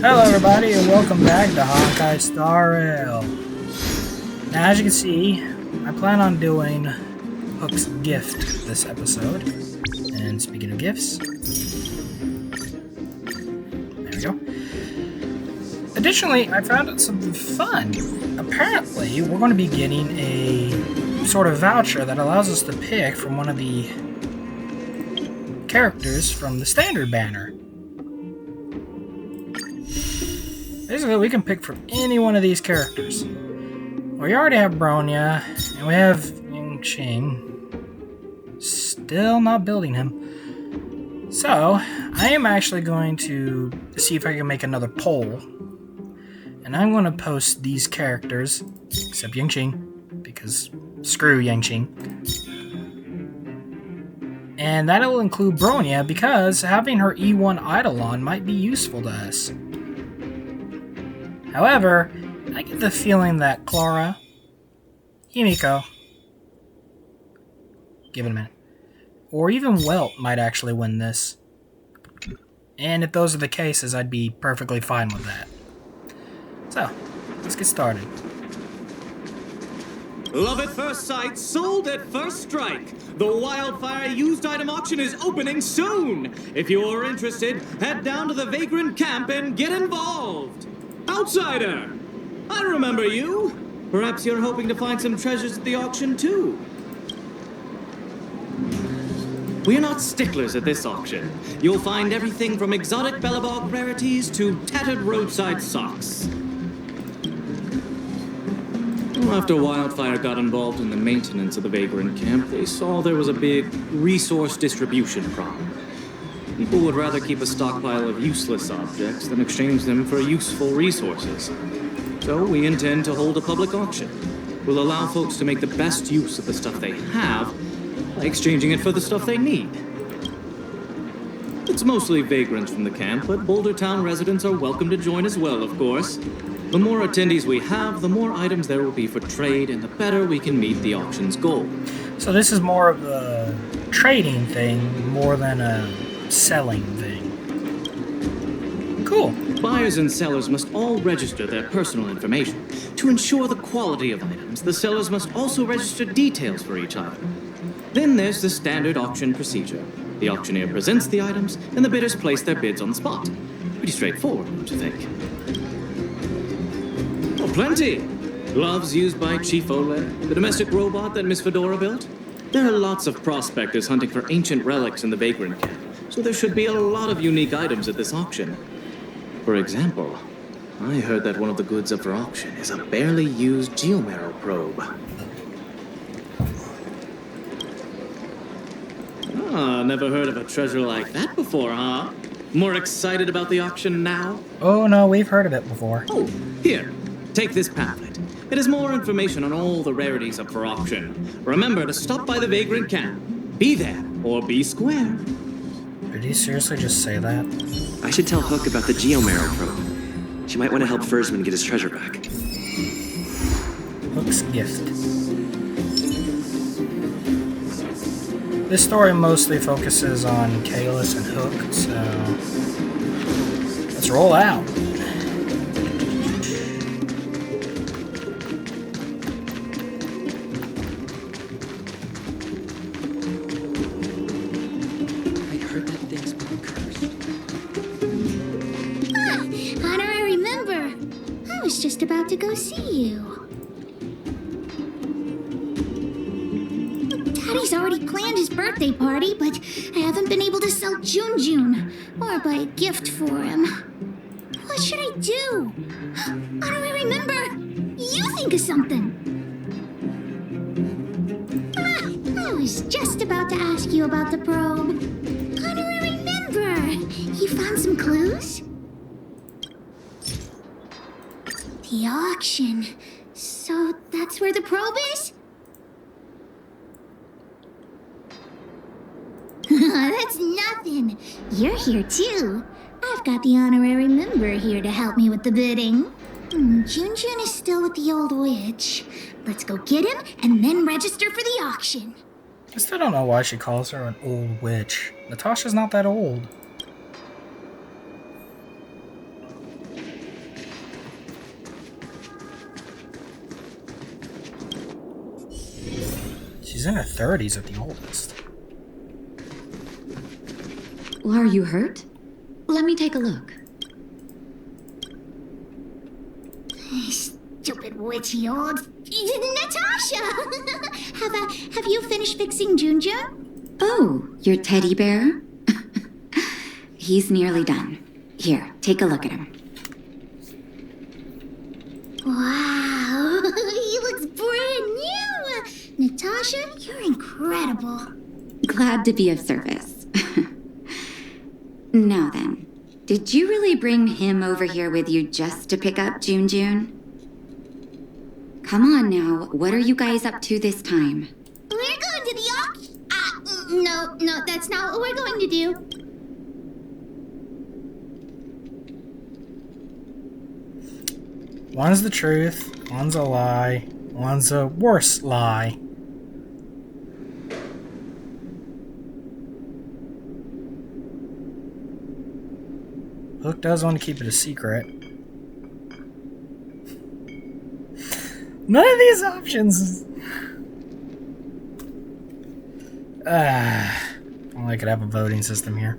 Hello everybody and welcome back to Honkai Star Rail. Now as you can see, I plan on doing Hook's gift this episode. And speaking of gifts, there we go. Additionally, I found out something fun. Apparently, we're going to be getting a sort of voucher that allows us to pick from one of the characters from the standard banner. Basically, we can pick from any one of these characters. We already have Bronya, and we have Yingqing. Still not building him. So, I am actually going to see if I can make another poll. And I'm going to post these characters, except Yingqing, because screw Yingqing. And that will include Bronya, because having her E1 Eidolon might be useful to us. However, I get the feeling that Clara, Himiko, give it a minute, or even Welt might actually win this. And if those are the cases, I'd be perfectly fine with that. So, let's get started. Love at first sight, sold at first strike. The Wildfire used item auction is opening soon. If you are interested, head down to the Vagrant camp and get involved. Outsider! I remember you. Perhaps you're hoping to find some treasures at the auction too. We're not sticklers at this auction. You'll find everything from exotic Bellabog rarities to tattered roadside socks. After Wildfire got involved in the maintenance of the Vagrant camp, they saw there was a big resource distribution problem. People would rather keep a stockpile of useless objects than exchange them for useful resources. So we intend to hold a public auction. We'll allow folks to make the best use of the stuff they have by exchanging it for the stuff they need. It's mostly vagrants from the camp, but Boulder Town residents are welcome to join as well, of course. The more attendees we have, the more items there will be for trade, and the better we can meet the auction's goal. So this is more of a trading thing, more than a selling thing. Cool. Buyers and sellers must all register their personal information. To ensure the quality of items, the sellers must also register details for each item. Then there's the standard auction procedure. The auctioneer presents the items, and the bidders place their bids on the spot. Pretty straightforward, don't you think? Oh, plenty. Gloves used by Chief Oleg, the domestic robot that Miss Fedora built. There are lots of prospectors hunting for ancient relics in the Vagrant camp, so there should be a lot of unique items at this auction. For example, I heard that one of the goods up for auction is a barely used geomarrow probe. Ah, never heard of a treasure like that before, huh? More excited about the auction now? Oh no, we've heard of it before. Oh, here, take this pamphlet. It has more information on all the rarities up for auction. Remember to stop by the Vagrant camp. Be there, or be square. Did you seriously just say that? I should tell Hook about the geomarrow probe. She might want to help Fursman get his treasure back. Hook's gift. This story mostly focuses on Kalis and Hook, so let's roll out. Just about to go see you. Daddy's already planned his birthday party, but I haven't been able to sell Jun or buy a gift for him. What should I do? How do I remember? You think of something. I was just about to ask you about the probe. How do I remember? You found some clues? The auction. So that's where the probe is? That's nothing. You're here too. I've got the honorary member here to help me with the bidding. Jun is still with the old witch. Let's go get him and then register for the auction. I still don't know why she calls her an old witch. Natasha's not that old. She's in her 30s at the oldest. Well, are you hurt? Let me take a look. Stupid witchy old Natasha! have you finished fixing Junjun? Oh, your teddy bear? He's nearly done. Here, take a look at him. Wow, he looks brand new! Natasha, you're incredible. Glad to be of service. Now then, did you really bring him over here with you just to pick up Junjun? Come on now, what are you guys up to this time? We're going to the auction. No, that's not what we're going to do. One's the truth, one's a lie, one's a worse lie. Hook does want to keep it a secret. None of these options. I could have a voting system here.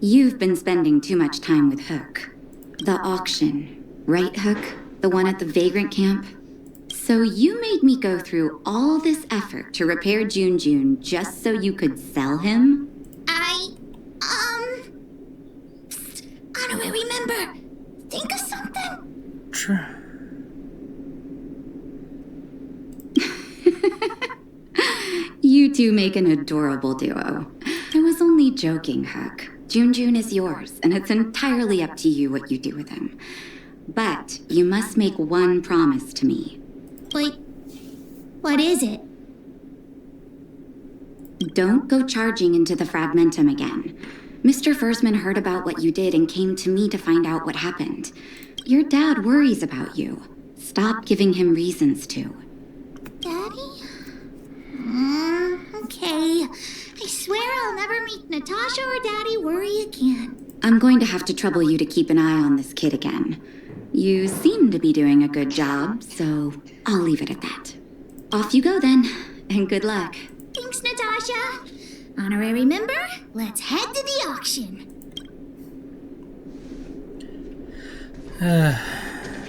You've been spending too much time with Hook. The auction, right, Hook? The one at the Vagrant Camp? So you made me go through all this effort to repair Junjun just so you could sell him? Honorary member, think of something? True. You two make an adorable duo. I was only joking, Hook. Junjun is yours, and it's entirely up to you what you do with him. But you must make one promise to me. Wait, what is it? Don't go charging into the Fragmentum again. Mr. Fursman heard about what you did and came to me to find out what happened. Your dad worries about you. Stop giving him reasons to. Daddy? Okay. I swear I'll never make Natasha or Daddy worry again. I'm going to have to trouble you to keep an eye on this kid again. You seem to be doing a good job, so I'll leave it at that. Off you go then, and good luck. Thanks, Natasha. Honorary member, let's head to the auction.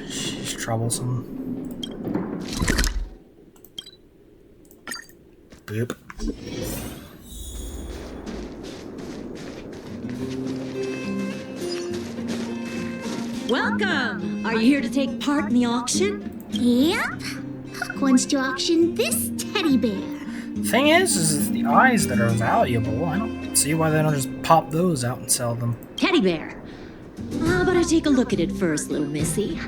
She's troublesome. Boop. Welcome! Are you here to take part in the auction? Yep. Hook wants to auction this teddy bear. Thing is it's the eyes that are valuable. I don't see why they don't just pop those out and sell them. Teddy bear. How about I take a look at it first, little missy?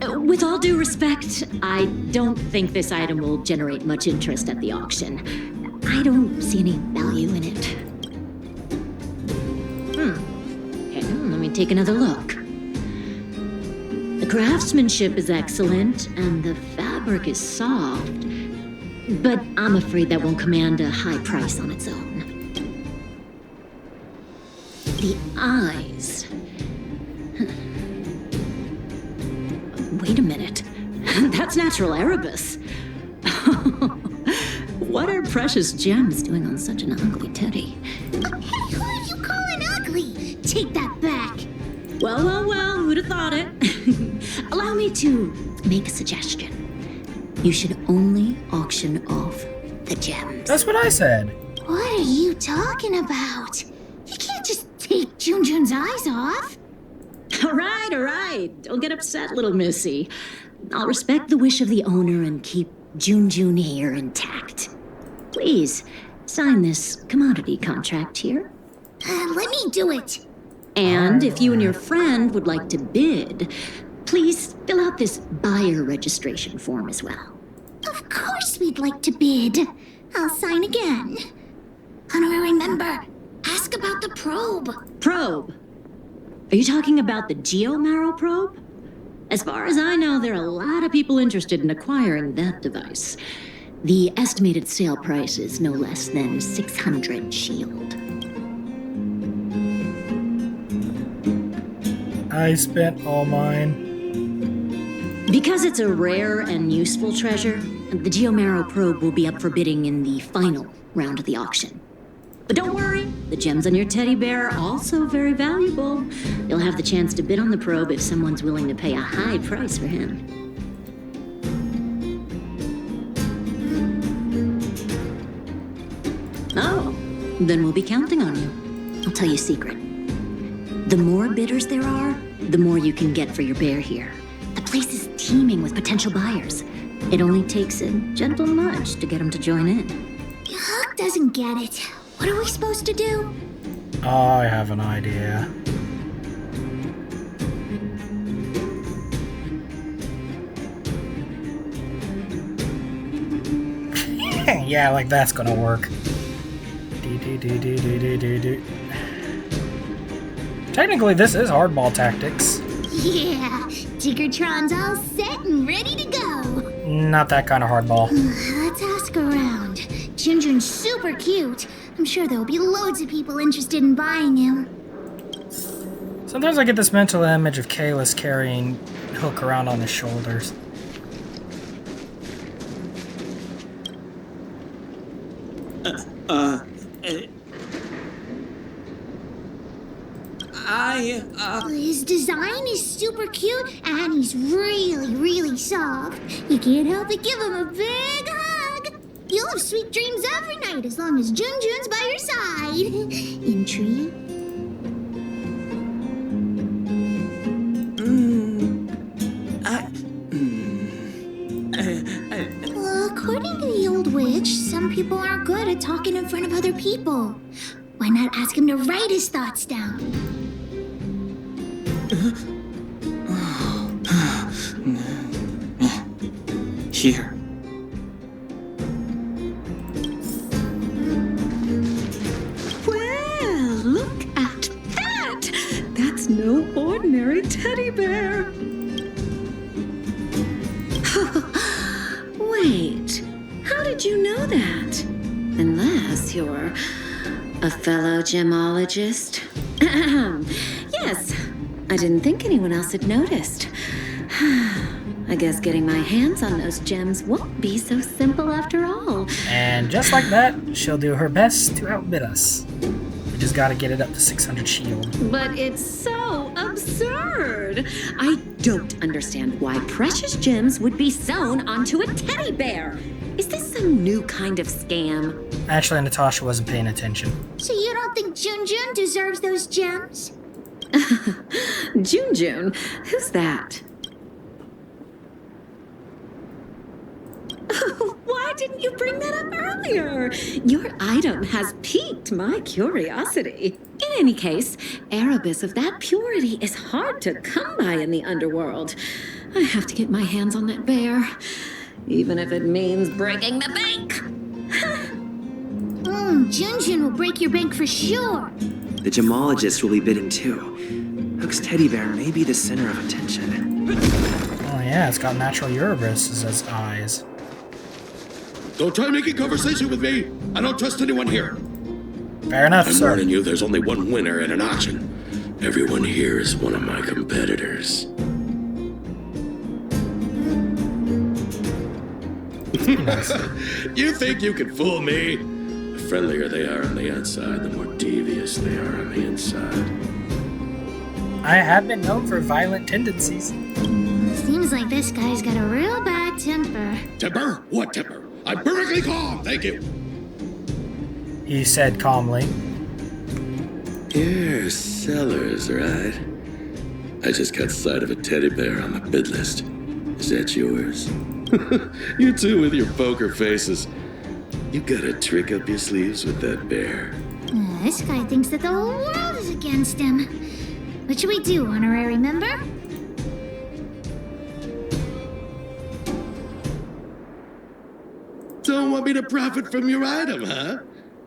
With all due respect, I don't think this item will generate much interest at the auction. I don't see any value in it. Okay, let me take another look. The craftsmanship is excellent, and the fabric is soft. But I'm afraid that won't command a high price on its own. The eyes. Wait a minute. That's natural Erebus. What are precious gems doing on such an ugly teddy? Hey, who are you calling ugly? Take that back. Well, who'd have thought it? Allow me to make a suggestion. You should only auction off the gems. That's what I said. What are you talking about? You can't just take Junjun's eyes off. All right. Don't get upset, little missy. I'll respect the wish of the owner and keep Junjun here intact. Please, sign this commodity contract here. Let me do it. And if you and your friend would like to bid, please fill out this buyer registration form as well. Of course we'd like to bid. I'll sign again. Honorary member, ask about the probe. Probe? Are you talking about the Geomarrow probe? As far as I know, there are a lot of people interested in acquiring that device. The estimated sale price is no less than 600 shield. I spent all mine. Because it's a rare and useful treasure, the Geomero probe will be up for bidding in the final round of the auction. But don't worry, the gems on your teddy bear are also very valuable. You'll have the chance to bid on the probe if someone's willing to pay a high price for him. Oh, then we'll be counting on you. I'll tell you a secret. The more bidders there are, the more you can get for your bear here. The place is teeming with potential buyers. It only takes a gentle nudge to get them to join in. Huck doesn't get it. What are we supposed to do? I have an idea. Yeah, like that's gonna work. Technically, this is hardball tactics. Yeah, Tiggertron's all set and ready to go. Not that kind of hardball. Let's ask around. Junjun's super cute. I'm sure there'll be loads of people interested in buying him. Sometimes I get this mental image of Kalis carrying Hook around on his shoulders. His design is super cute and he's really, really soft. You can't help but give him a big hug. You'll have sweet dreams every night as long as Junjun's by your side. Intrigue? According to the old witch, some people aren't good at talking in front of other people. Why not ask him to write his thoughts down? Here. Well, look at that! That's no ordinary teddy bear. Wait, how did you know that? Unless you're a fellow gemologist. Yes, I didn't think anyone else had noticed. I guess getting my hands on those gems won't be so simple after all. And just like that, she'll do her best to outbid us. We just gotta get it up to 600 shield. But it's so absurd. I don't understand why precious gems would be sewn onto a teddy bear. Is this some new kind of scam? Actually, Natasha wasn't paying attention. So you don't think Junjun deserves those gems? Junjun? Who's that? Why didn't you bring that up earlier? Your item has piqued my curiosity. In any case, Erebus of that purity is hard to come by in the underworld. I have to get my hands on that bear, even if it means breaking the bank. Junjun will break your bank for sure. The gemologist will be bidding too. Hook's teddy bear may be the center of attention. Oh yeah, it's got natural Erebus as eyes. Don't try making conversation with me. I don't trust anyone here. Fair enough, I'm sir. warning you, there's only one winner in an auction. Everyone here is one of my competitors. You think you can fool me? The friendlier they are on the outside, the more devious they are on the inside. I have been known for violent tendencies. Seems like this guy's got a real bad temper. Temper? What temper? I'm perfectly calm, thank you. He said calmly. You're sellers, right? I just got sight of a teddy bear on the bid list. Is that yours? You two with your poker faces. You got a trick up your sleeves with that bear. This guy thinks that the whole world is against him. What should we do, honorary member? Don't want me to profit from your item, huh?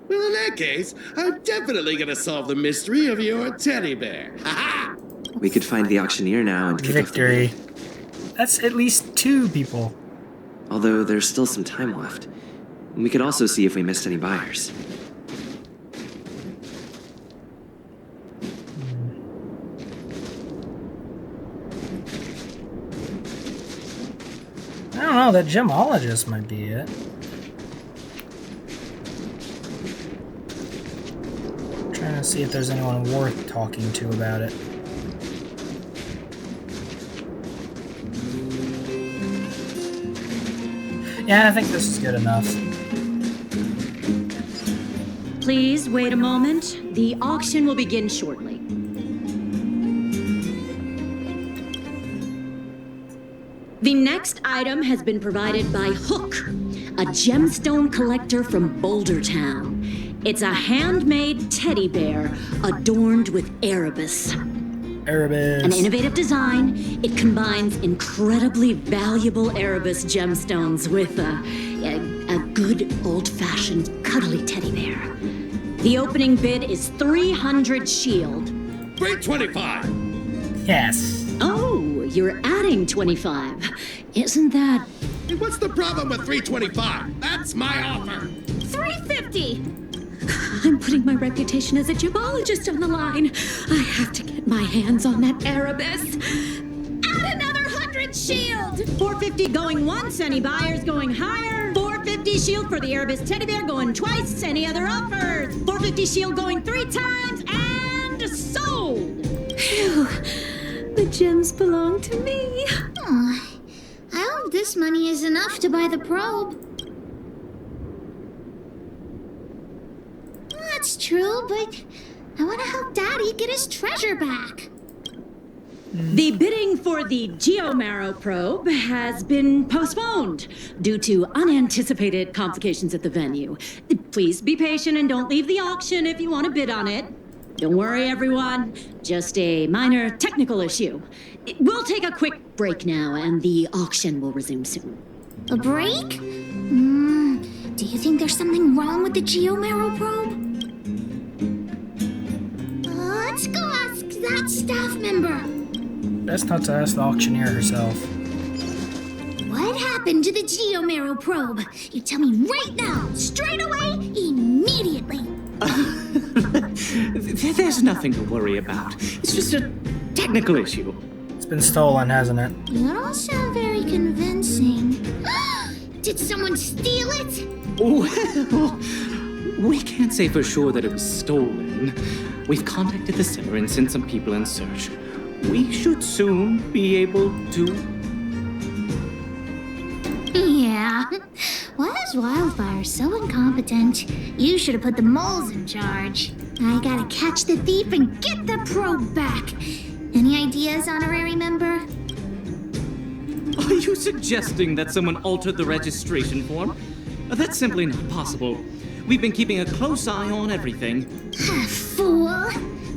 Well, in that case, I'm definitely gonna solve the mystery of your teddy bear. Ha-ha! We could find the auctioneer now and kick off the Victory. bid. That's at least 2 people. Although there's still some time left. We could also see if we missed any buyers. know, that gemologist might be it. Trying to see if there's anyone worth talking to about it. Yeah, I think this is good enough. Please wait a moment. The auction will begin shortly. The next item has been provided by Hook, a gemstone collector from Boulder Town. It's a handmade teddy bear adorned with Erebus. An innovative design, it combines incredibly valuable Erebus gemstones with a good old-fashioned cuddly teddy bear. The opening bid is 300 shield. 325. Yes. Oh, you're adding 25. Isn't that... Hey, what's the problem with 325? That's my offer. 350? I'm putting my reputation as a gemologist on the line. I have to get my hands on that Erebus. Add another 100 shield! 450 going once, any buyers going higher? 450 shield for the Erebus teddy bear going twice, any other offers? 450 shield going 3 times, and sold! Phew, the gems belong to me. Aw, I hope this money is enough to buy the probe. That's true, but I want to help Daddy get his treasure back. The bidding for the Geomarrow probe has been postponed due to unanticipated complications at the venue. Please be patient and don't leave the auction if you want to bid on it. Don't worry, everyone. Just a minor technical issue. We'll take a quick break now, and the auction will resume soon. A break? Do you think there's something wrong with the Geomarrow probe? Let's go ask that staff member. Best not to ask the auctioneer herself. What happened to the Geomarrow probe? You tell me right now, straight away, immediately. There's nothing to worry about. It's just a technical issue. It's been stolen, hasn't it? You don't sound very convincing. Did someone steal it? Well, we can't say for sure that it was stolen. We've contacted the center and sent some people in search. We should soon be able to... Yeah. Why is Wildfire so incompetent? You should have put the moles in charge. I gotta catch the thief and get the probe back. Any ideas, honorary member? Are you suggesting that someone altered the registration form? That's simply not possible. We've been keeping a close eye on everything. Fool!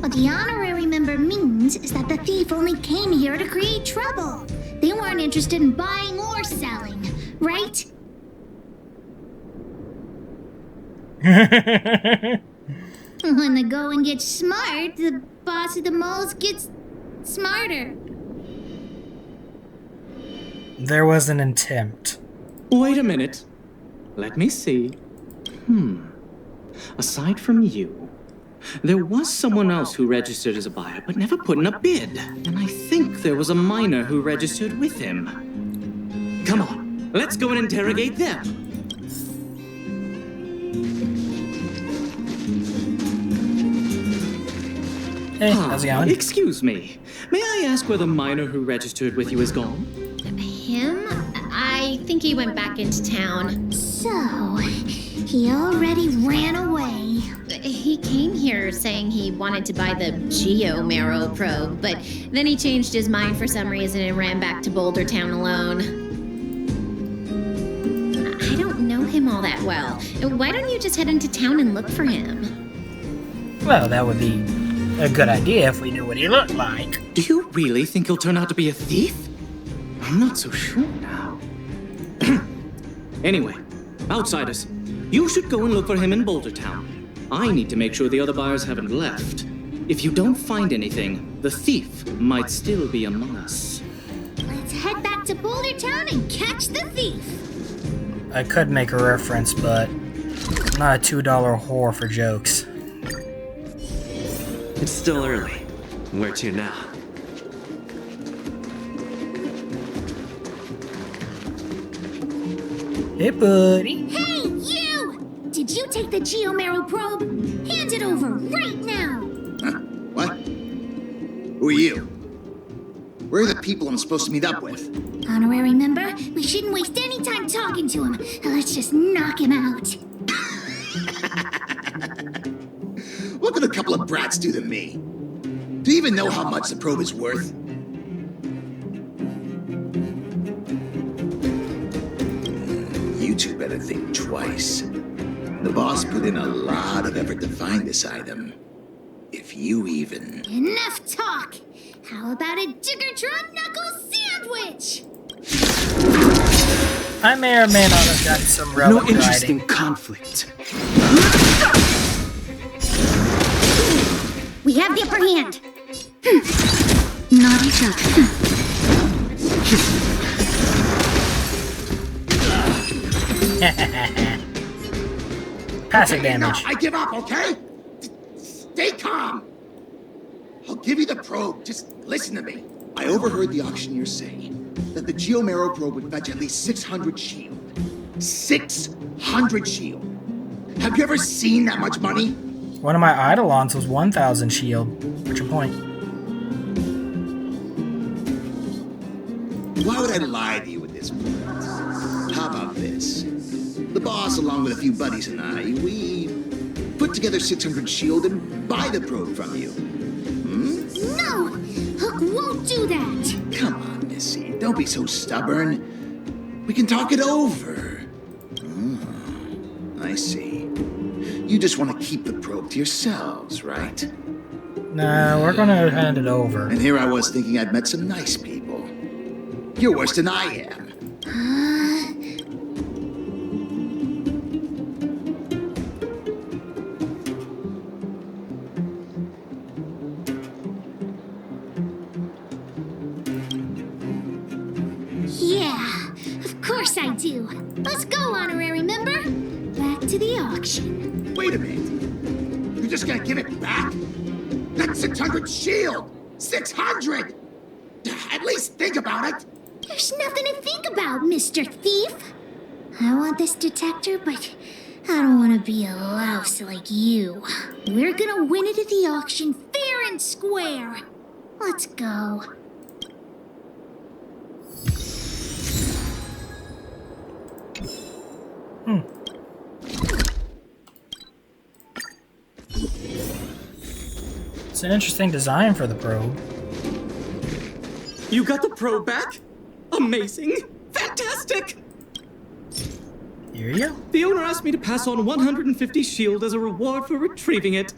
What the honorary member means is that the thief only came here to create trouble. They weren't interested in buying or selling, right? When the going gets smart, the boss of the moles gets smarter. There was an attempt. Wait a minute. Let me see. Aside from you, there was someone else who registered as a buyer but never put in a bid. And I think there was a miner who registered with him. Come on, let's go and interrogate them. Hey, how's it going? Excuse me. May I ask where the miner who registered with you is gone? Him? I think he went back into town. So, he already ran away. He came here saying he wanted to buy the Geomarrow probe, but then he changed his mind for some reason and ran back to Boulder Town alone. I don't know him all that well. Why don't you just head into town and look for him? Well, that would be a good idea if we knew what he looked like. Do you really think he'll turn out to be a thief? I'm not so sure now. Anyway, outsiders, you should go and look for him in Boulder Town. I need to make sure the other buyers haven't left. If you don't find anything, the thief might still be among us. Let's head back to Boulder Town and catch the thief. I could make a reference, but I'm not a $2 whore for jokes. It's still early. Where to now? Hey, buddy. Hey, you! Did you take the Geomero probe? Hand it over right now! Huh? What? Who are you? Where are the people I'm supposed to meet up with? Honorary member, we shouldn't waste any time talking to him. Let's just knock him out. What could a couple of brats do to me? Do you even know how much the probe is worth? You two better think twice. The boss put in a lot of effort to find this item. If you even... Enough talk! How about a Diggertron Knuckle Sandwich? I may or may not have gotten some relic No interest riding. in conflict. We have the upper hand. Naughty duck. Passive Okay, enough. damage. I give up, okay? Stay calm. I'll give you the probe. Just listen to me. I overheard the auctioneer say that the Geomero probe would fetch at least 600 shield. 600 shield. Have you ever seen that much money? One of my Eidolons was 1,000 shield. What's your point? Why would I lie to you with this? How about this? The boss, along with a few buddies and I, we put together 600 shield and buy the probe from you. No! Hook won't do that! Come on, Missy. Don't be so stubborn. We can talk it over. Oh, I see. You just want to keep the probe to yourselves, right? Nah, we're gonna hand it over. And here I was thinking I'd met some nice people. You're worse than I am. Yeah, of course I do. Let's go, honorary member. Back to the auction. Wait a minute. You're just gonna give it back? That's 600 shield! 600! At least think about it! There's nothing to think about, Mr. Thief. I want this detector, but I don't want to be a louse like you. We're gonna win it at the auction fair and square. Let's go. It's an interesting design for the probe. You got the probe back? Amazing! Fantastic! Here you go. The owner asked me to pass on 150 shield as a reward for retrieving it.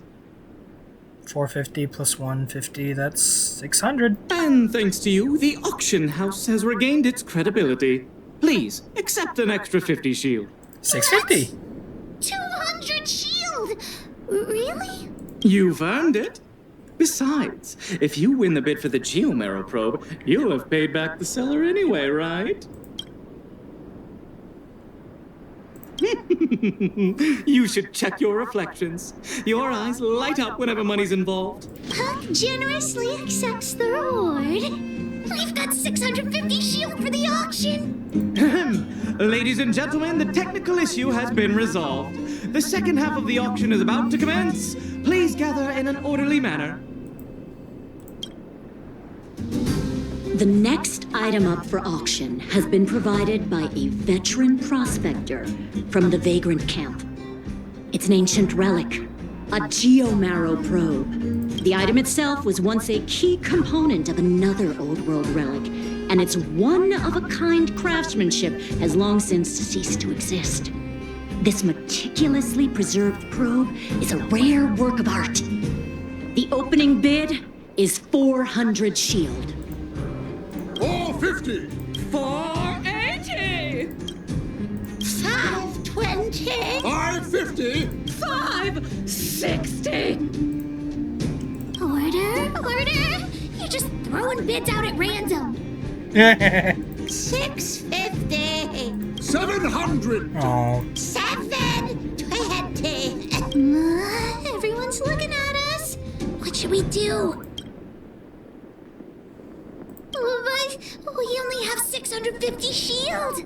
450 plus 150, that's 600. And thanks to you, the auction house has regained its credibility. Please, accept an extra 50 shield. 650. 200 shield! Really? You've earned it. Besides, if you win the bid for the Geomero probe, you'll have paid back the seller anyway, right? You should check your reflections. Your eyes light up whenever money's involved. Puck generously accepts the reward. We've got 650 shield for the auction. Ladies and gentlemen, the technical issue has been resolved. The second half of the auction is about to commence. Please gather in an orderly manner. The next item up for auction has been provided by a veteran prospector from the Vagrant Camp. It's an ancient relic, a Geomero probe. The item itself was once a key component of another old world relic, and its one-of-a-kind craftsmanship has long since ceased to exist. This meticulously preserved probe is a rare work of art. The opening bid is 400 shield. 450! 480! 520. 550! 560! Order? You're just throwing bids out at random. 650. 700! Oh, 720. Everyone's looking at us. What should we do? But we only have 650 shield.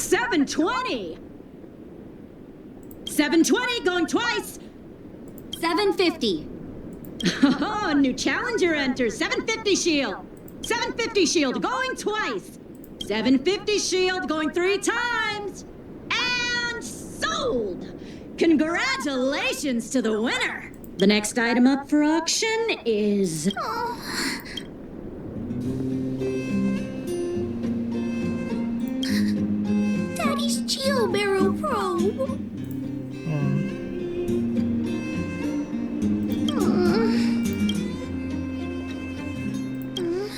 720! 720, going twice! 750. Oh, new challenger enters. 750 shield. 750 shield, going twice. 750 shield, going 3 times. And sold! Congratulations to the winner! The next item up for auction is... Daddy's Geo Marrow probe.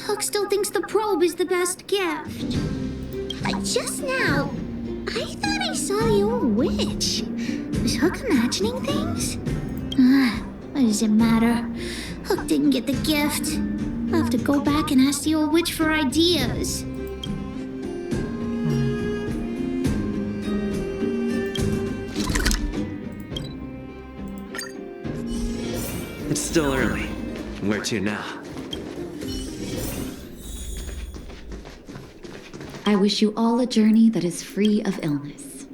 Hook still thinks the probe is the best gift. Just now, I thought I saw the old witch. Was Hook imagining things? What does it matter? Hook didn't get the gift. I'll have to go back and ask the old witch for ideas. It's still early. Where to now? I wish you all a journey that is free of illness.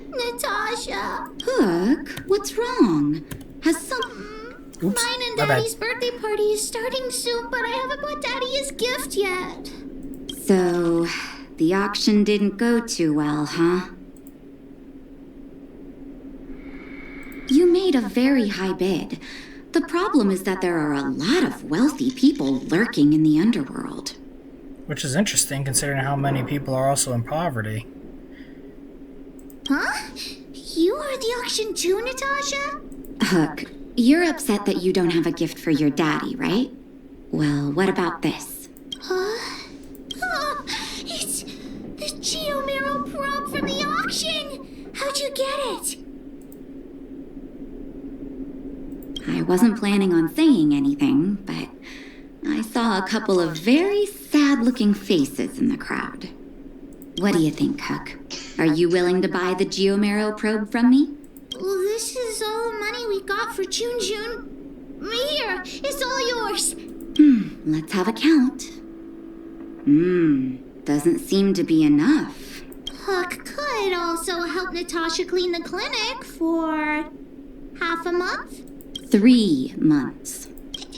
Natasha! Hook, what's wrong? Has some... Oops, Mine and my bad. Daddy's birthday party is starting soon, but I haven't bought Daddy his gift yet. So, the auction didn't go too well, huh? You made a very high bid. The problem is that there are a lot of wealthy people lurking in the underworld. Which is interesting considering how many people are also in poverty. Huh? You are at the auction too, Natasha? Hook, you're upset that you don't have a gift for your daddy, right? Well, what about this? Huh? Oh, it's the Geo Marrow probe from the auction! How'd you get it? I wasn't planning on saying anything, but I saw a couple of very sad-looking faces in the crowd. What do you think, Hook? Are you willing to buy the Geo Marrow probe from me? Well, this is all the money we got for June. Here, it's all yours. Let's have a count. Doesn't seem to be enough. Hook could also help Natasha clean the clinic for half a month. 3 months. 3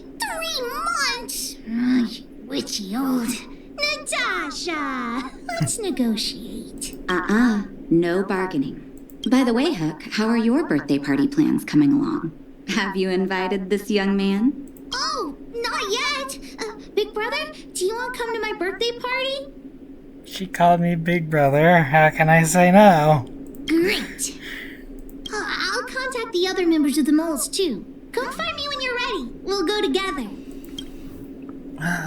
months? You witchy old. Natasha! Let's negotiate. No bargaining. By the way, Hook, how are your birthday party plans coming along? Have you invited this young man? Oh, not yet. Big brother, do you want to come to my birthday party? She called me Big Brother. How can I say no? Great. I'll contact the other members of the moles too. Come find me when you're ready. We'll go together.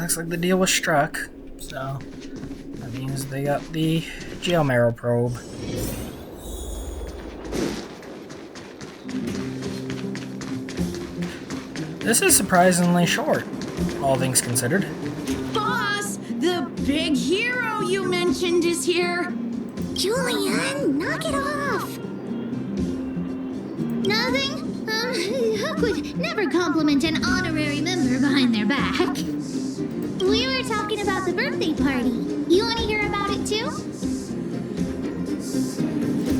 Looks like the deal was struck. So, that means they got the Geo Marrow probe. This is surprisingly short, all things considered. Boss, the big hero you mentioned is here. Julian, knock it off. Nothing? Hook would never compliment an honorary member behind their back. We were talking about the birthday party. You want to hear about it too?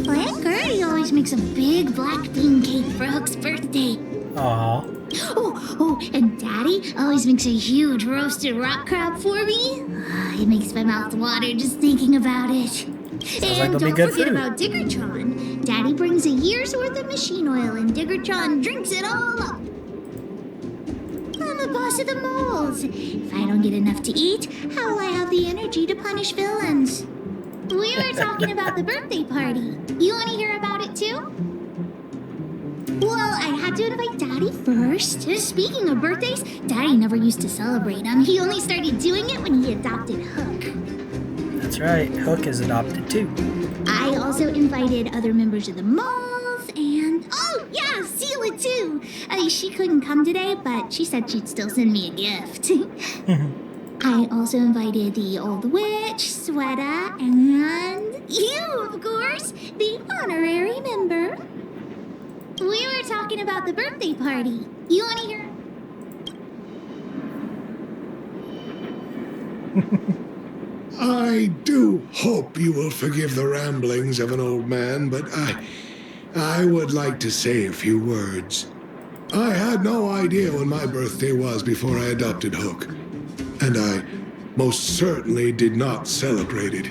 Well, Aunt Gertie always makes a big black bean cake for Hook's birthday. Aww. Oh, and Daddy always makes a huge roasted rock crab for me. It makes my mouth water just thinking about it. And like don't good forget food. about Diggertron. Daddy brings a year's worth of machine oil and Diggertron drinks it all up. I'm the boss of the moles. If I don't get enough to eat, how will I have the energy to punish villains? We were talking about the birthday party. You want to hear about it too? Well, I had to invite Daddy first. Speaking of birthdays, Daddy never used to celebrate them. He only started doing it when he adopted Hook. That's right, Hook is adopted too. I also invited other members of the moles and... Oh, yeah, Sela too. She couldn't come today, but she said she'd still send me a gift. I also invited the old witch, Sweta, and you, of course, the honorary member. We were talking about the birthday party. You want to hear? I do hope you will forgive the ramblings of an old man, but I would like to say a few words. I had no idea when my birthday was before I adopted Hook, and I most certainly did not celebrate it.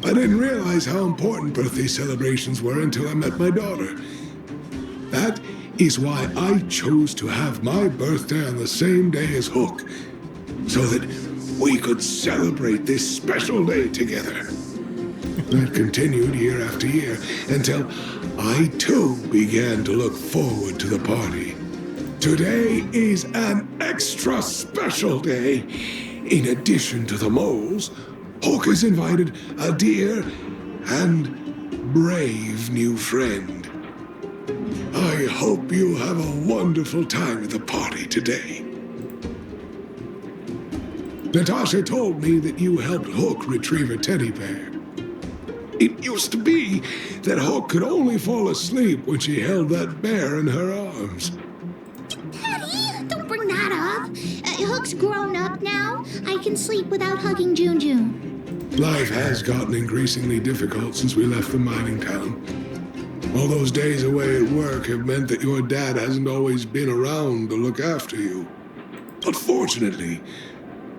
I didn't realize how important birthday celebrations were until I met my daughter. That is why I chose to have my birthday on the same day as Hook, so that we could celebrate this special day together. That continued year after year until I too began to look forward to the party. Today is an extra special day. In addition to the moles, Hook has invited a dear and brave new friend. I hope you have a wonderful time at the party today. Natasha told me that you helped Hook retrieve a teddy bear. It used to be that Hook could only fall asleep when she held that bear in her arms. Daddy, don't bring that up. Hook's grown up now. I can sleep without hugging Junjun. Life has gotten increasingly difficult since we left the mining town. All those days away at work have meant that your dad hasn't always been around to look after you. But fortunately,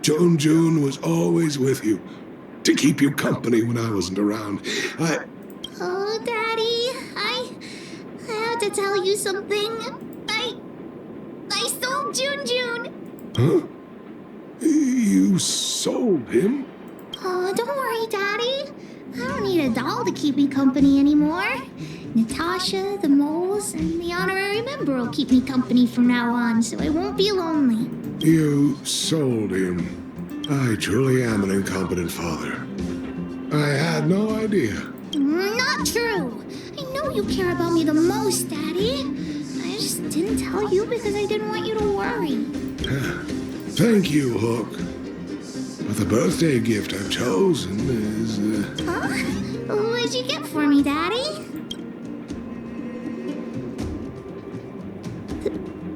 Junjun was always with you to keep you company when I wasn't around. Oh, Daddy, I have to tell you something. I sold Junjun. Huh? You sold him? Oh, don't worry, Daddy. I don't need a doll to keep me company anymore. Natasha, the moles, and the honorary member will keep me company from now on, so I won't be lonely. You sold him. I truly am an incompetent father. I had no idea. Not true. I know you care about me the most, Daddy. I just didn't tell you because I didn't want you to worry. Thank you, Hook. But the birthday gift I've chosen is... Huh? What'd you get for me, Daddy?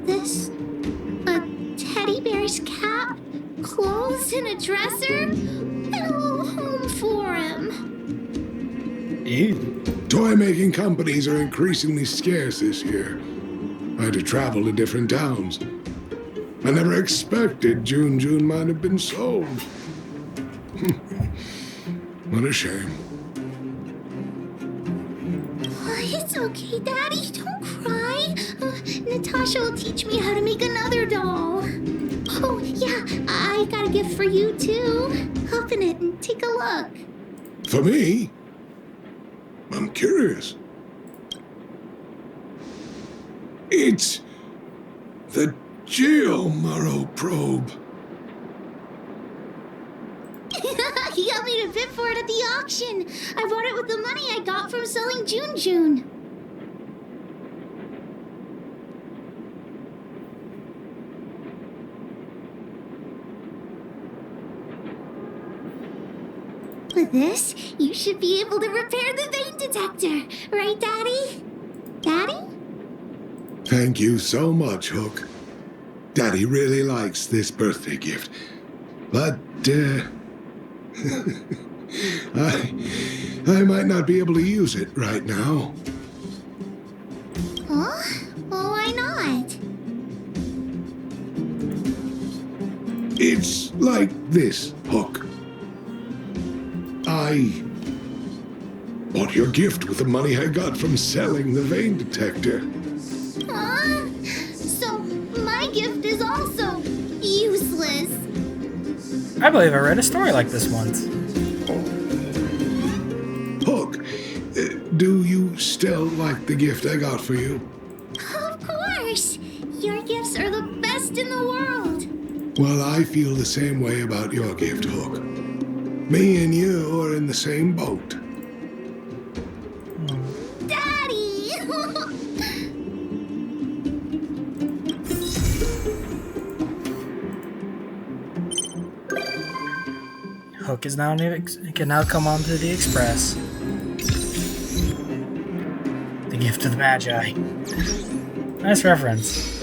This... a teddy bear's cap, clothes, and a dresser? And a little home for him. Ew. Toy-making companies are increasingly scarce this year. I had to travel to different towns. I never expected Junjun might have been sold. What a shame. It's okay, Daddy. Don't cry. Natasha will teach me how to make another doll. Oh, yeah, I got a gift for you, too. Open it and take a look. For me? I'm curious. It's the Geomaro probe. He got me to bid for it at the auction. I bought it with the money I got from selling Junjun. With this, you should be able to repair the vein detector. Right, Daddy? Daddy? Thank you so much, Hook. Daddy really likes this birthday gift. But, I might not be able to use it right now. Huh? Well, why not? It's like this, Hook. I bought your gift with the money I got from selling the vein detector. Huh? So, my gift is also useless. I believe I read a story like this once. Hook, do you still like the gift I got for you? Of course! Your gifts are the best in the world! Well, I feel the same way about your gift, Hook. Me and you are in the same boat. Daddy! Hook is now can now come onto the Express. The gift of the Magi. Nice reference.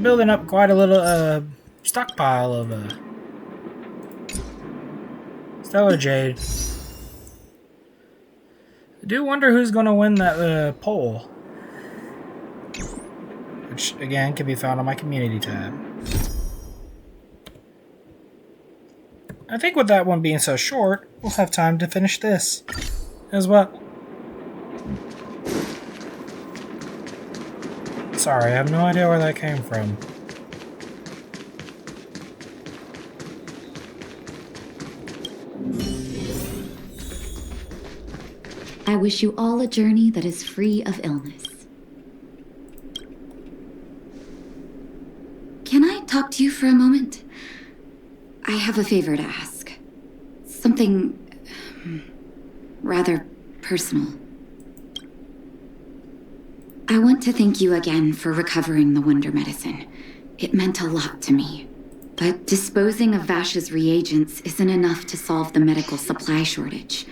We're building up quite a little stockpile of Stellar Jade. I do wonder who's going to win that poll. Which, again, can be found on my community tab. I think with that one being so short, we'll have time to finish this as well. Sorry, I have no idea where that came from. I wish you all a journey that is free of illness. Can I talk to you for a moment? I have a favor to ask. Something rather personal. I want to thank you again for recovering the Wonder Medicine. It meant a lot to me. But disposing of Vash's reagents isn't enough to solve the medical supply shortage.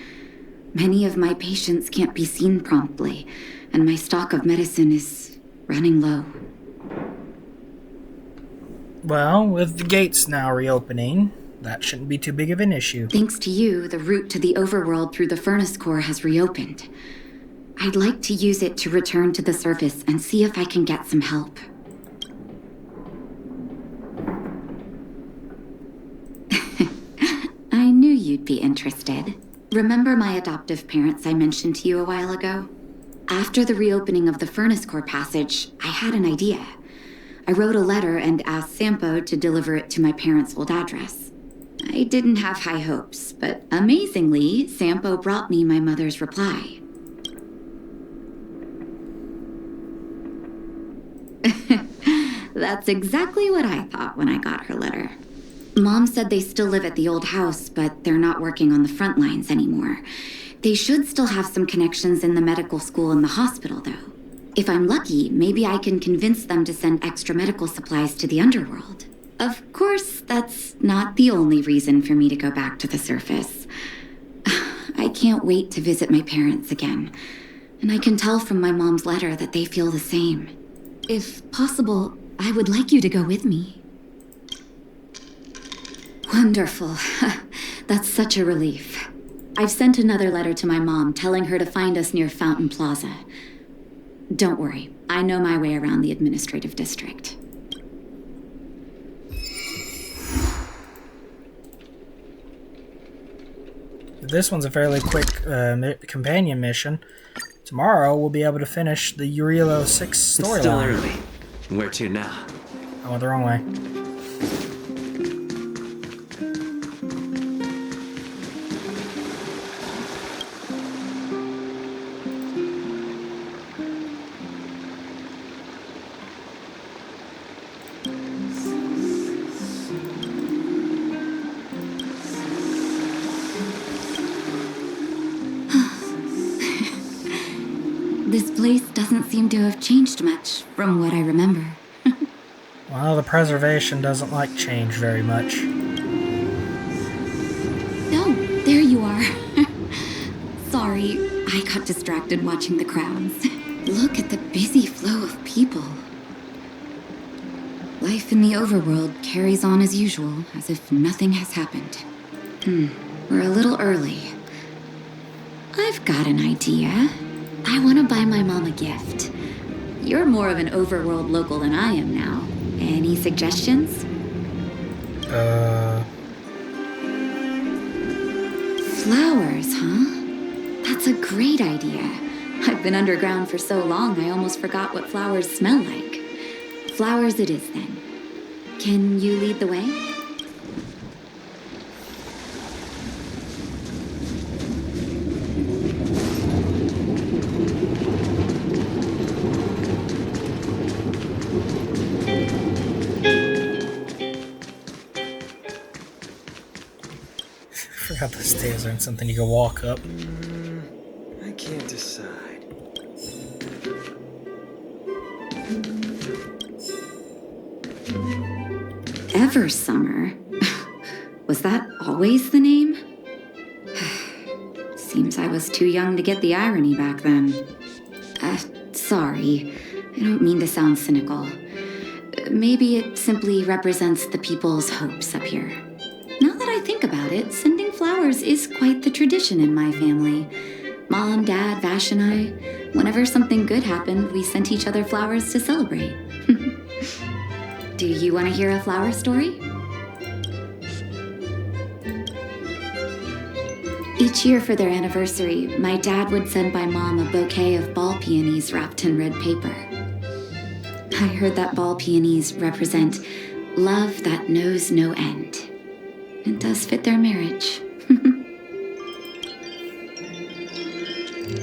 Many of my patients can't be seen promptly, and my stock of medicine is running low. Well, with the gates now reopening, that shouldn't be too big of an issue. Thanks to you, the route to the overworld through the furnace core has reopened. I'd like to use it to return to the surface and see if I can get some help. I knew you'd be interested. Remember my adoptive parents I mentioned to you a while ago? After the reopening of the furnace core passage, I had an idea. I wrote a letter and asked Sampo to deliver it to my parents' old address. I didn't have high hopes, but amazingly, Sampo brought me my mother's reply. That's exactly what I thought when I got her letter. Mom said they still live at the old house, but they're not working on the front lines anymore. They should still have some connections in the medical school and the hospital, though. If I'm lucky, maybe I can convince them to send extra medical supplies to the underworld. Of course, that's not the only reason for me to go back to the surface. I can't wait to visit my parents again, and I can tell from my mom's letter that they feel the same. If possible, I would like you to go with me. Wonderful. That's such a relief. I've sent another letter to my mom telling her to find us near Fountain Plaza. Don't worry, I know my way around the administrative district. This one's a fairly quick companion mission. Tomorrow we'll be able to finish the Urilo 6 storyline. It's still early. Where to now? I went the wrong way. This place doesn't seem to have changed much from what I remember. Well, the preservation doesn't like change very much. Oh, there you are. Sorry, I got distracted watching the crowds. Look at the busy flow of people. Life in the overworld carries on as usual, as if nothing has happened. We're a little early. I've got an idea. I want to buy my mom a gift. You're more of an overworld local than I am now. Any suggestions? Flowers, huh? That's a great idea. I've been underground for so long, I almost forgot what flowers smell like. Flowers it is, then. Can you lead the way? Forgot the stairs aren't something you can walk up. I can't decide. Eversummer? Was that always the name? Seems I was too young to get the irony back then. Sorry. I don't mean to sound cynical. maybe it simply represents the people's hopes up here. Now that I think about it, sending flowers is quite the tradition in my family. Mom, Dad, Vash, and I, whenever something good happened, we sent each other flowers to celebrate. Do you want to hear a flower story? Each year for their anniversary, my dad would send my mom a bouquet of ball peonies wrapped in red paper. I heard that ball peonies represent love that knows no end. It does fit their marriage.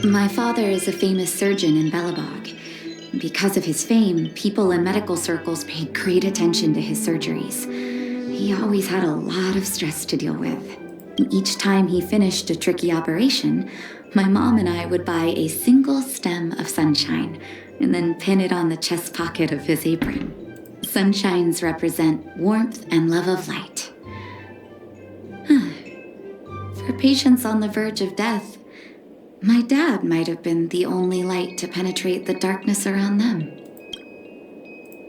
My father is a famous surgeon in Belobog. Because of his fame, people in medical circles paid great attention to his surgeries. He always had a lot of stress to deal with. Each time he finished a tricky operation, my mom and I would buy a single stem of sunshine and then pin it on the chest pocket of his apron. Sunshines represent warmth and love of light. For patients on the verge of death, my dad might have been the only light to penetrate the darkness around them.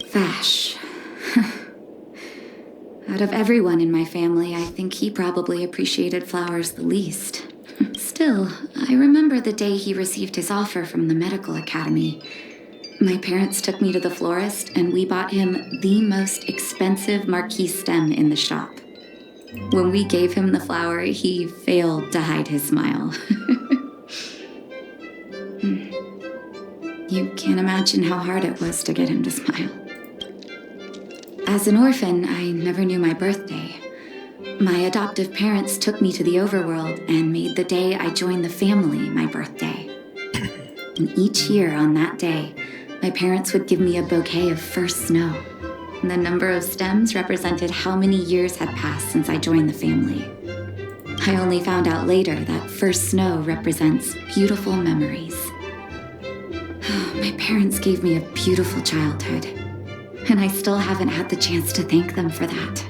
Vash. Out of everyone in my family, I think he probably appreciated flowers the least. Still, I remember the day he received his offer from the medical academy. My parents took me to the florist, and we bought him the most expensive marquee stem in the shop. When we gave him the flower, he failed to hide his smile. You can't imagine how hard it was to get him to smile. As an orphan, I never knew my birthday. My adoptive parents took me to the overworld and made the day I joined the family my birthday. And each year on that day, my parents would give me a bouquet of first snow. And the number of stems represented how many years had passed since I joined the family. I only found out later that first snow represents beautiful memories. My parents gave me a beautiful childhood, and I still haven't had the chance to thank them for that.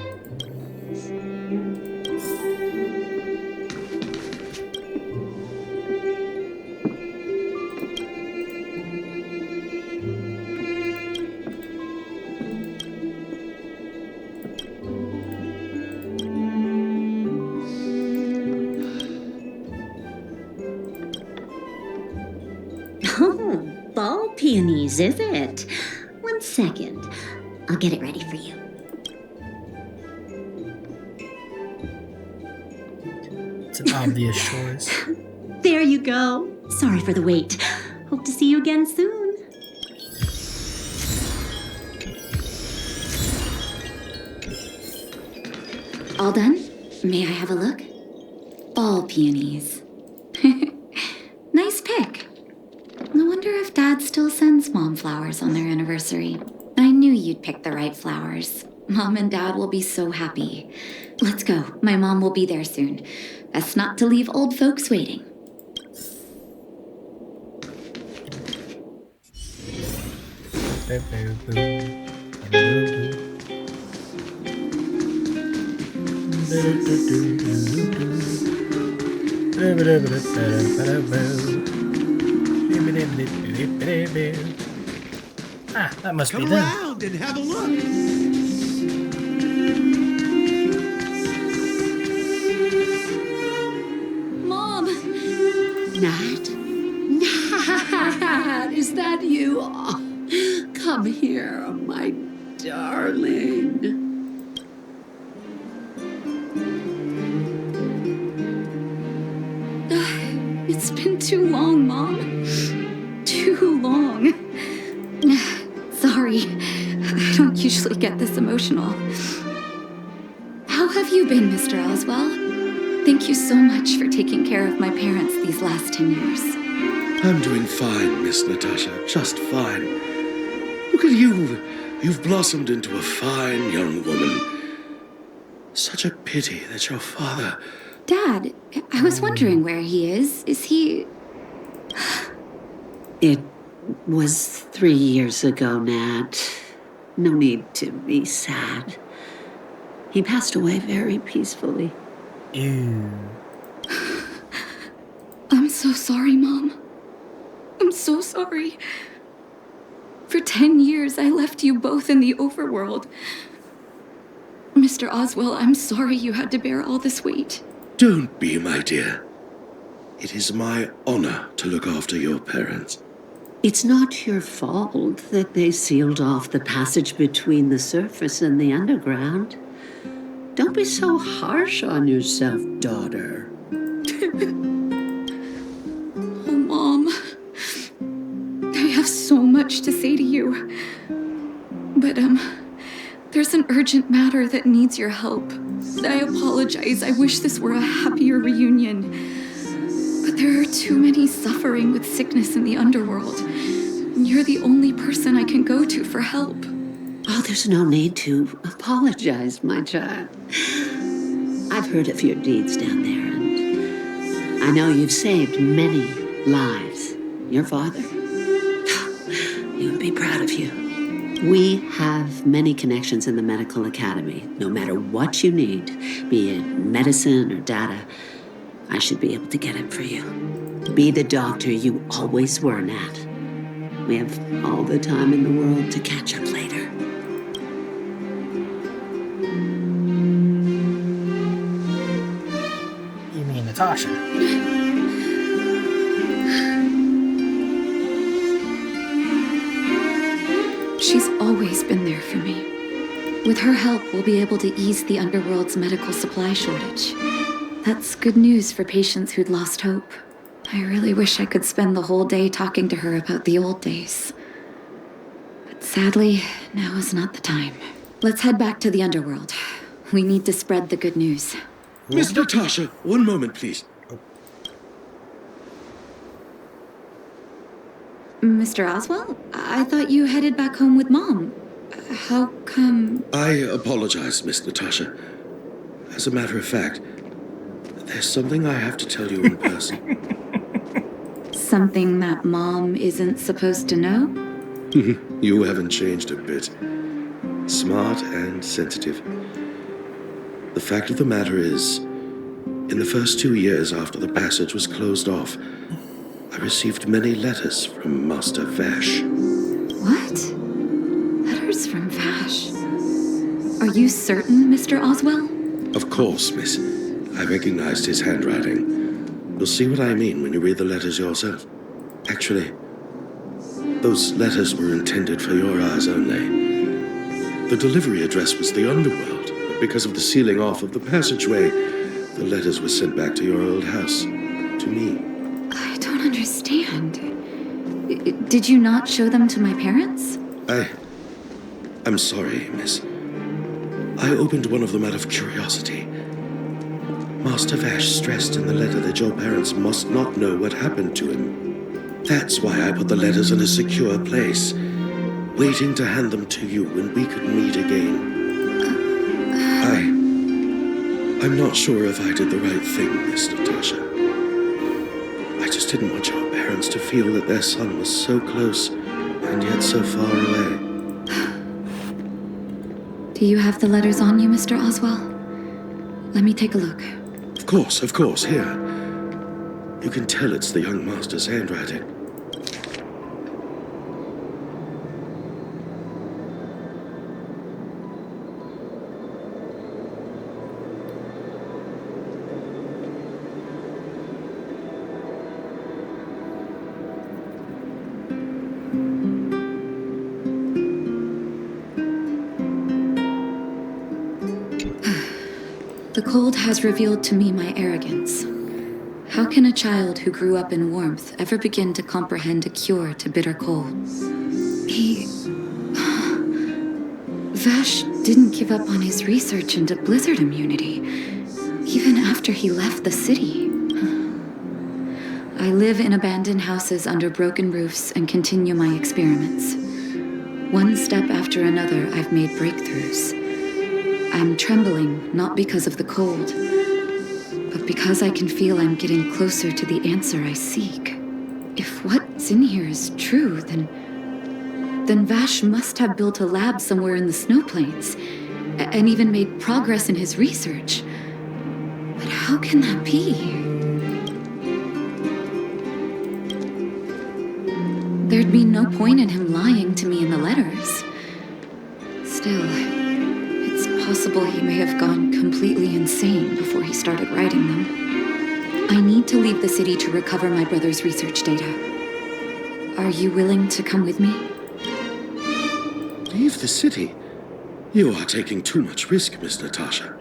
Oh, ball peonies, is it? 1 second. I'll get it ready for you. It's an obvious choice. There you go. Sorry for the wait. Hope to see you again soon. All done? May I have a look? Ball peonies. Nice pick. I wonder if Dad still sends Mom flowers on their anniversary. I knew you'd pick the right flowers. Mom and Dad will be so happy. Let's go. My mom will be there soon. Best not to leave old folks waiting. Ah, that must be Come them. around and have a look. Mom! Nat? Nat, is that you? Oh, come here, my darling. It's been too long, Mom. Too long. Sorry, I don't usually get this emotional. How have you been, Mr. Oswell? Thank you so much for taking care of my parents these last 10 years. I'm doing fine, Miss Natasha. Just fine. Look at you. You've blossomed into a fine young woman. Such a pity that your father... Dad, I was wondering where he is. Is he... It was 3 years ago, Nat. No need to be sad. He passed away very peacefully. Ew. I'm so sorry, Mom. I'm so sorry. For 10 years, I left you both in the overworld. Mr. Oswell, I'm sorry you had to bear all this weight. Don't be, my dear. It is my honor to look after your parents. It's not your fault that they sealed off the passage between the surface and the underground. Don't be so harsh on yourself, daughter. Oh, Mom. I have so much to say to you. But, there's an urgent matter that needs your help. I apologize. I wish this were a happier reunion. But there are too many suffering with sickness in the underworld. You're the only person I can go to for help. Oh, there's no need to apologize, my child. I've heard of your deeds down there, and I know you've saved many lives. Your father, he would be proud of you. We have many connections in the medical academy. No matter what you need, be it medicine or data, I should be able to get it for you. Be the doctor you always were, Nat. We have all the time in the world to catch up later. You mean Natasha? She's always been there for me. With her help, we'll be able to ease the underworld's medical supply shortage. That's good news for patients who'd lost hope. I really wish I could spend the whole day talking to her about the old days. But sadly, now is not the time. Let's head back to the underworld. We need to spread the good news. Miss Natasha, one moment, please. Mr. Oswell? I thought you headed back home with Mom. How come... I apologize, Miss Natasha. As a matter of fact, there's something I have to tell you in person. Something that Mom isn't supposed to know? You haven't changed a bit. Smart and sensitive. The fact of the matter is, in the first 2 years after the passage was closed off, I received many letters from Master Vash. What? Letters from Vash? Are you certain, Mr. Oswell? Of course, miss. I recognized his handwriting. You'll see what I mean when you read the letters yourself. Actually, those letters were intended for your eyes only. The delivery address was the underworld, but because of the sealing off of the passageway, the letters were sent back to your old house, to me. I don't understand. Did you not show them to my parents? I'm sorry, miss. I opened one of them out of curiosity. Master Vash stressed in the letter that your parents must not know what happened to him. That's why I put the letters in a secure place, waiting to hand them to you when we could meet again. I'm not sure if I did the right thing, Miss Natasha. I just didn't want your parents to feel that their son was so close and yet so far away. Do you have the letters on you, Mr. Oswell? Let me take a look. Of course, here. You can tell it's the young master's handwriting. The cold has revealed to me my arrogance. How can a child who grew up in warmth ever begin to comprehend a cure to bitter cold? Vash didn't give up on his research into blizzard immunity, even after he left the city. I live in abandoned houses under broken roofs and continue my experiments. One step after another, I've made breakthroughs. I'm trembling, not because of the cold, but because I can feel I'm getting closer to the answer I seek. If what's in here is true, then Vash must have built a lab somewhere in the snow plains, and even made progress in his research. But how can that be? There'd be no point in him lying to me in the letters. Still, it's possible he may have gone completely insane before he started writing them. I need to leave the city to recover my brother's research data. Are you willing to come with me? Leave the city? You are taking too much risk, Miss Natasha.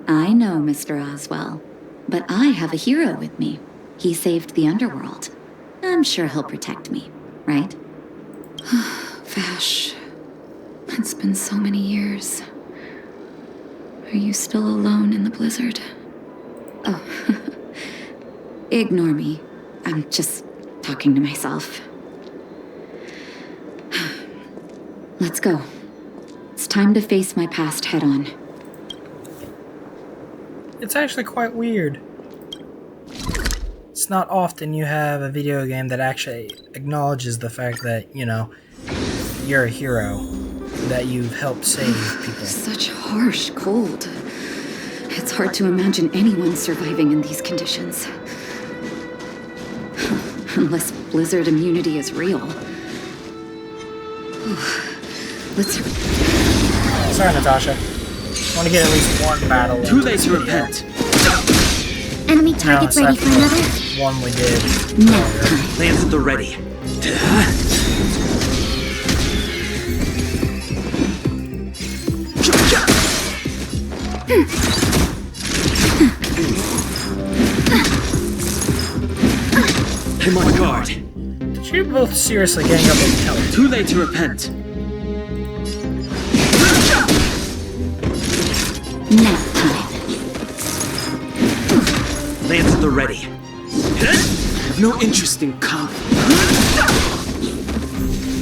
I know, Mr. Oswell, but I have a hero with me. He saved the underworld. I'm sure he'll protect me, right? Vash, it's been so many years. Are you still alone in the blizzard? Oh, ignore me. I'm just talking to myself. Let's go. It's time to face my past head on. It's actually quite weird. It's not often you have a video game that actually acknowledges the fact that, you know, you're a hero, that you've helped save people. Such harsh cold. It's hard to imagine anyone surviving in these conditions. Unless blizzard immunity is real. Let's... Sorry, Natasha. I want to get at least one battle. Too late to repent. Enemy targets ready for another? One we did. No. Lance at the ready. I'm on guard. Did you both seriously gang up and tell me? Too late to repent. Nap time. Lance at the ready. No interest in conflict.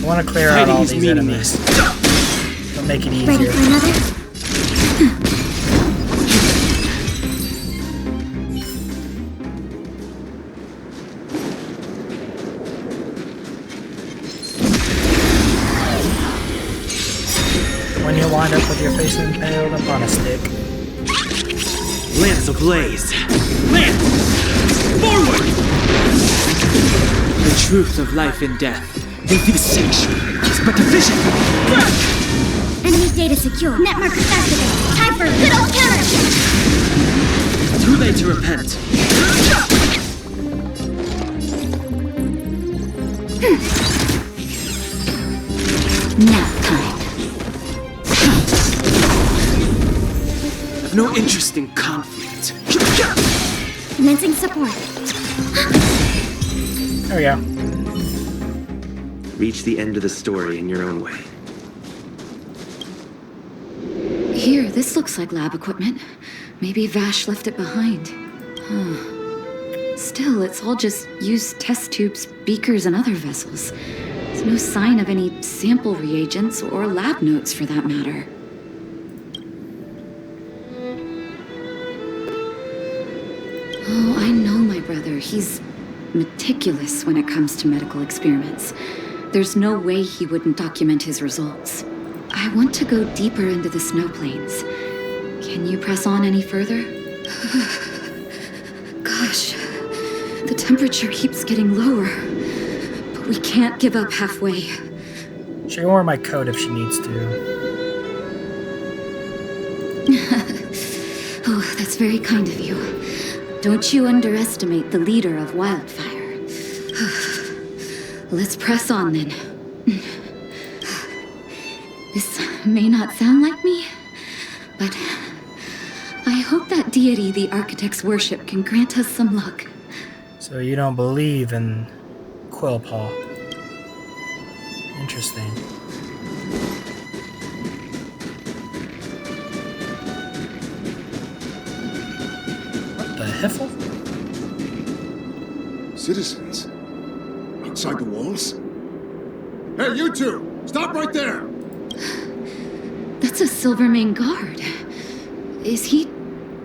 I want to clear out all these enemies. It'll make it easier. Ready for another? When you wind up with your face impaled up on a stick. Lance ablaze. Lance! Forward! The truth of life and death. Vivisection is but a vision. Enemy data secure. Net markers activated. Time for a good old counterattack. Too late to repent. Nap time. I've no interest in conflict. Commencing support. There we go. Reach the end of the story in your own way. Here, this looks like lab equipment. Maybe Vash left it behind. Huh. Still, it's all just used test tubes, beakers, and other vessels. There's no sign of any sample reagents or lab notes for that matter. Oh, I know my brother. He's meticulous when it comes to medical experiments. There's no way he wouldn't document his results. I want to go deeper into the snow plains. Can you press on any further? Gosh, the temperature keeps getting lower. But we can't give up halfway. She can wear my coat if she needs to. Oh, that's very kind of you. Don't you underestimate the leader of Wildfire. Let's press on then. This may not sound like me, but I hope that deity the architects worship can grant us some luck. So you don't believe in Quillpaw. Interesting. What the Hiffle? Citizens? Outside the walls? Hey, you two! Stop right there! That's a Silvermane guard. Is he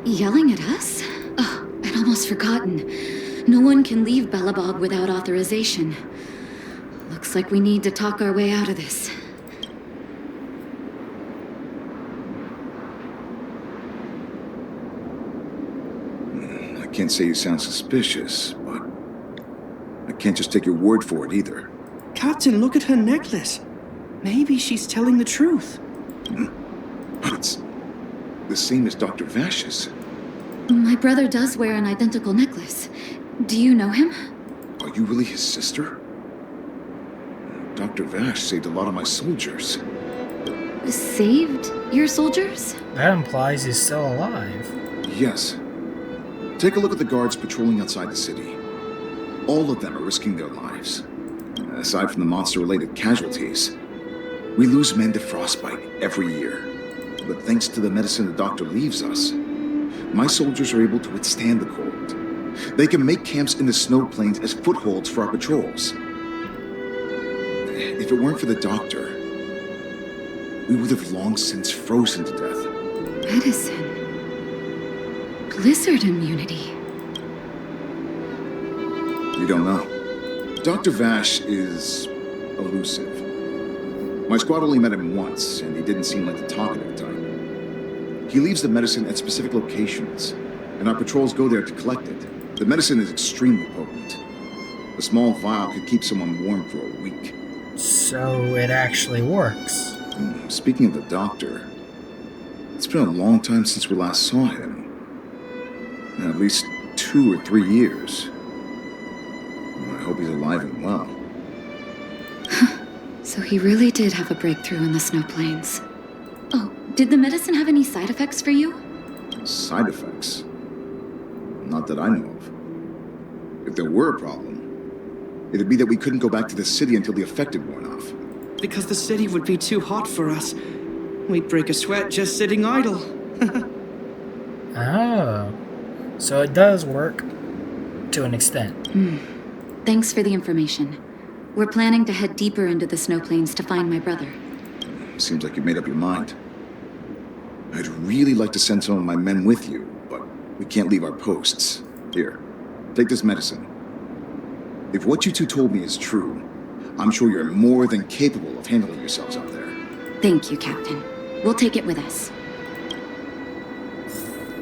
yelling at us? Oh, I'd almost forgotten. No one can leave Belobog without authorization. Looks like we need to talk our way out of this. I can't say you sound suspicious, but I Can't just take your word for it either. Captain, look at her necklace. Maybe she's telling the truth. It's the same as Dr. Vash's. My brother does wear an identical necklace. Do you know him? Are you really his sister? Dr. Vash saved a lot of my soldiers. Saved your soldiers? That implies he's still alive. Yes. Take a look at the guards patrolling outside the city. All of them are risking their lives. Aside from the monster-related casualties, we lose men to frostbite every year. But thanks to the medicine the doctor leaves us, my soldiers are able to withstand the cold. They can make camps in the snow plains as footholds for our patrols. If it weren't for the doctor, we would have long since frozen to death. Medicine. Blizzard immunity. You don't know. Dr. Vash is elusive. My squad only met him once, and he didn't seem like the talkative type. He leaves the medicine at specific locations, and our patrols go there to collect it. The medicine is extremely potent. A small vial could keep someone warm for a week. So it actually works. Speaking of the doctor, it's been a long time since we last saw him. At least 2 or 3 years. I hope he's alive and well. So he really did have a breakthrough in the snow plains. Oh, did the medicine have any side effects for you? Side effects? Not that I know of. If there were a problem, it'd be that we couldn't go back to the city until the effect had worn off. Because the city would be too hot for us. We'd break a sweat just sitting idle. Oh. So it does work. To an extent. Thanks for the information. We're planning to head deeper into the snow plains to find my brother. Seems like you've made up your mind. I'd really like to send some of my men with you, but we can't leave our posts. Here, take this medicine. If what you two told me is true, I'm sure you're more than capable of handling yourselves out there. Thank you, Captain. We'll take it with us.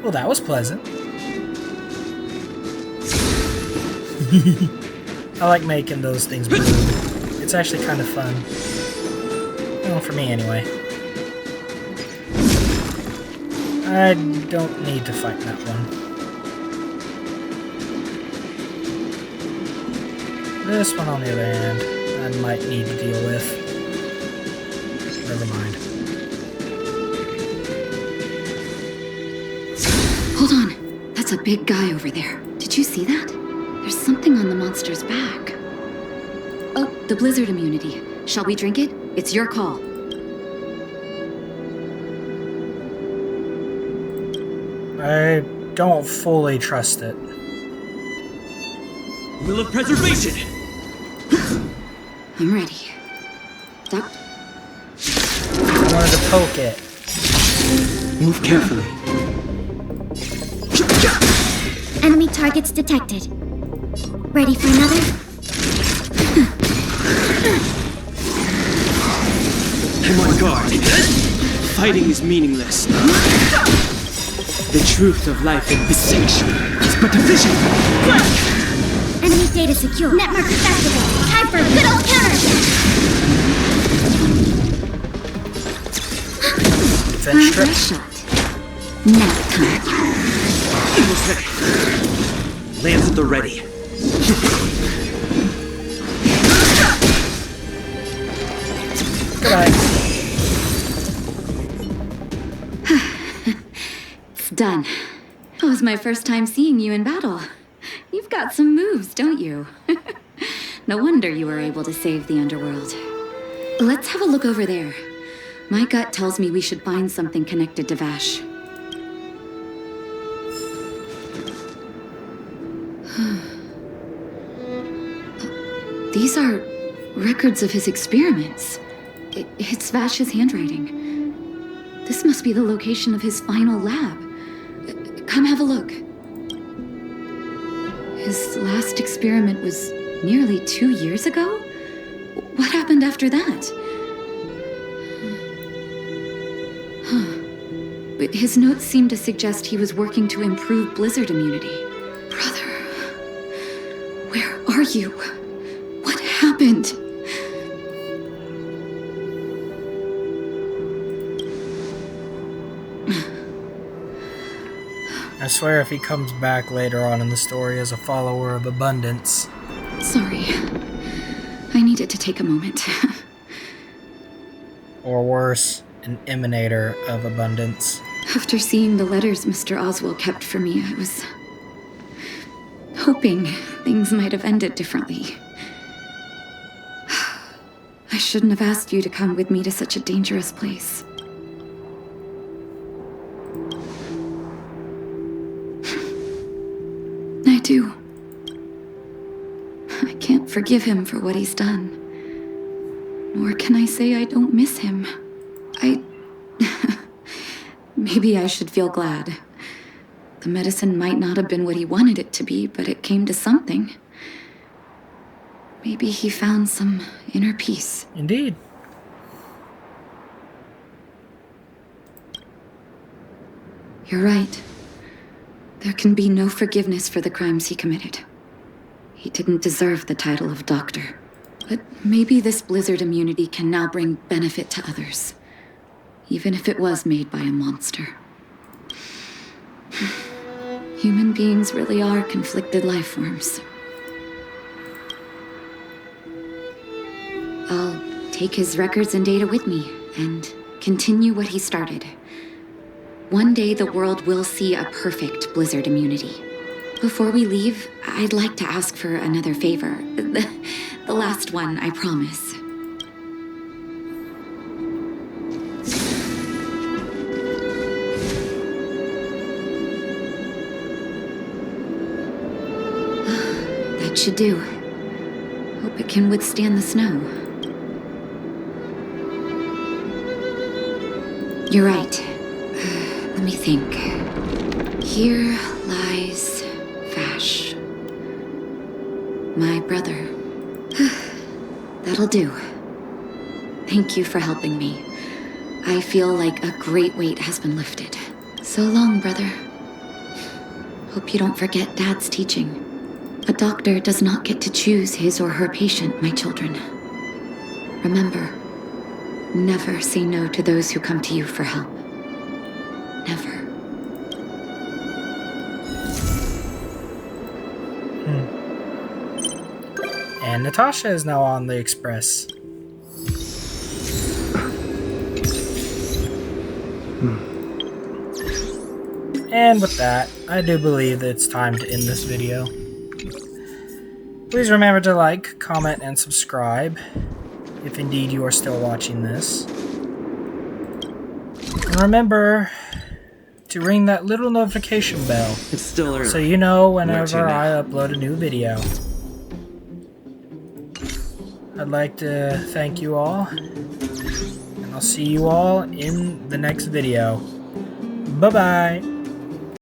Well, that was pleasant. I like making those things blue. It's actually kind of fun. Well, for me anyway. I don't need to fight that one. This one, on the other hand, I might need to deal with. Never mind. Hold on. That's a big guy over there. Did you see that? There's something on the monster's back. Oh, the blizzard immunity. Shall we drink it? It's your call. I don't fully trust it. Will of preservation! I'm ready. Duck. I wanted to poke it. Move carefully. Enemy targets detected. Ready for another? I'm on guard. Fighting is meaningless. The truth of life in this sanctuary is but a vision. Enemy data secure. Network activated. Time for a good old counter. Fence strip. Shot. Nap time. Okay. Lance at the ready. Goodbye. It's done. It was my first time seeing you in battle. You've got some moves, don't you? No wonder you were able to save the underworld. Let's have a look over there. My gut tells me we should find something connected to Vash. These are records of his experiments. It's Vash's handwriting. This must be the location of his final lab. Come have a look. His last experiment was nearly 2 years ago? What happened after that? But his notes seem to suggest he was working to improve blizzard immunity. Brother, where are you? happened? I swear if he comes back later on in the story as a follower of abundance. Sorry. I needed to take a moment. Or worse, an emanator of abundance. After seeing the letters Mr. Oswald kept for me, I was hoping things might have ended differently. I shouldn't have asked you to come with me to such a dangerous place. I do. I can't forgive him for what he's done. Nor can I say I don't miss him. Maybe I should feel glad. The medicine might not have been what he wanted it to be, but it came to something. Maybe he found some inner peace. Indeed. You're right. There can be no forgiveness for the crimes he committed. He didn't deserve the title of doctor. But maybe this blizzard immunity can now bring benefit to others. Even if it was made by a monster. Human beings really are conflicted life forms. I'll take his records and data with me and continue what he started. One day the world will see a perfect blizzard immunity. Before we leave, I'd like to ask for another favor. The last one, I promise. That should do. Hope it can withstand the snow. You're right. Let me think. Here lies Vash. My brother. That'll do. Thank you for helping me. I feel like a great weight has been lifted. So long, brother. Hope you don't forget Dad's teaching. A doctor does not get to choose his or her patient, my children. Remember, never say no to those who come to you for help. Never. And Natasha is now on the express. And with that, I do believe that it's time to end this video. Please remember to like, comment, and subscribe, if indeed you are still watching this. And remember to ring that little notification bell. It's still early. So you know whenever I upload a new video. I'd like to thank you all, and I'll see you all in the next video. Bye-bye!